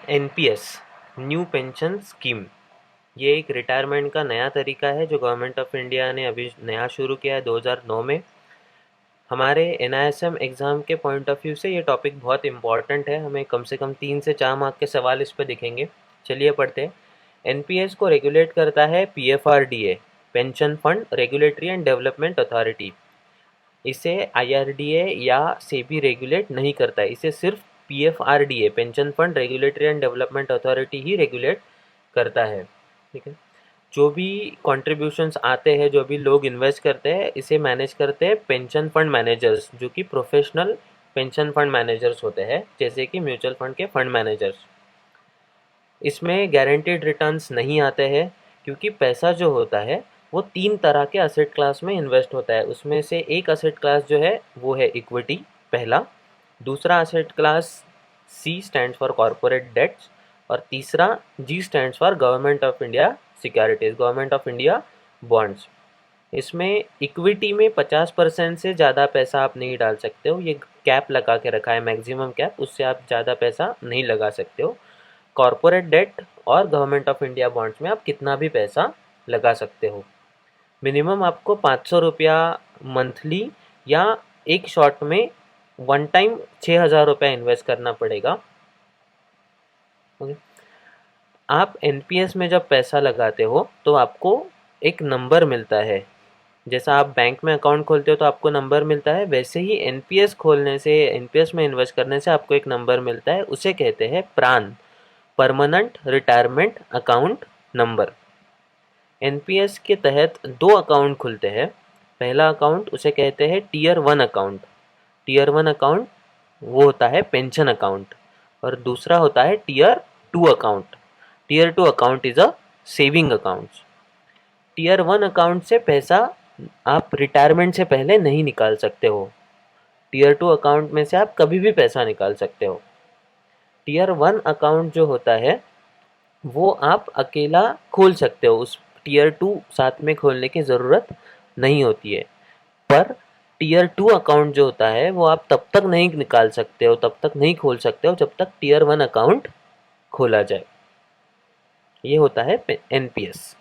NPS new pension scheme, ये एक retirement का नया तरीका है जो गवर्नमेंट ऑफ इंडिया ने अभी नया शुरू किया है 2009 में। हमारे एनआईएसएम एग्ज़ाम के पॉइंट ऑफ व्यू से ये टॉपिक बहुत इंपॉर्टेंट है, हमें कम से कम 3 से 4 मार्क के सवाल इस पर दिखेंगे। चलिए पढ़ते हैं। एनपीएस को रेगुलेट करता है PFRDA, pension fund regulatory and development authority. इसे आईआरडीए या सेबी रेगुलेट नहीं करता है, इसे सिर्फ PFRDA, pension fund regulatory and development authority he regulate करता है। ठीक है, जो भी कंट्रीब्यूशंस आते हैं, जो भी लोग इन्वेस्ट करते हैं, इसे मैनेज करते हैं पेंशन फंड मैनेजर्स, जो कि प्रोफेशनल पेंशन फंड मैनेजर्स होते हैं, जैसे कि म्यूचुअल फंड के फंड मैनेजर्स। इसमें गारंटीड रिटर्न्स नहीं आते हैं, क्योंकि पैसा जो होता है वो 3 तरह के असेट क्लास में इन्वेस्ट होता है। उसमें से एक असेट क्लास जो है वो है इक्विटी, पहला। दूसरा asset class C stands for corporate debts, और तीसरा G stands for government of India securities, government of India bonds. इसमें इक्विटी में 50% से ज़्यादा पैसा आप नहीं डाल सकते हो, ये कैप लगा के रखा है, मैक्सिमम कैप, उससे आप ज़्यादा पैसा नहीं लगा सकते हो। कॉरपोरेट डेट और गवर्नमेंट ऑफ इंडिया बॉन्ड्स में आप कितना भी पैसा लगा सकते हो। मिनिमम आपको 500 रुपया मंथली या एक शॉट में वन टाइम 6,000 रुपया इन्वेस्ट करना पड़ेगा। ओके, आप एनपीएस में जब पैसा लगाते हो तो आपको एक नंबर मिलता है। जैसा आप बैंक में अकाउंट खोलते हो तो आपको नंबर मिलता है, वैसे ही एनपीएस खोलने से, एनपीएस में इन्वेस्ट करने से आपको एक नंबर मिलता है, उसे कहते हैं प्रान, permanent retirement account number. NPS के तहत 2 अकाउंट खुलते हैं। पहला अकाउंट उसे कहते हैं टीयर 1 अकाउंट। टीयर 1 अकाउंट वो होता है पेंशन अकाउंट, और दूसरा होता है tier 2 account. Tier 2 account is a saving account. Tier 1 account से पैसा आप रिटायरमेंट से पहले नहीं निकाल सकते हो। टीयर 2 अकाउंट में से आप कभी भी पैसा निकाल सकते हो। टीयर 1 अकाउंट जो होता है वो आप अकेला खोल सकते हो, उस टीयर 2 साथ में खोलने की ज़रूरत नहीं होती है। पर टीयर 2 अकाउंट जो होता है वो आप तब तक नहीं निकाल सकते हो, तब तक नहीं खोल सकते हो जब तक टीयर 1 अकाउंट खोला जाए। ये होता है एनपीएस।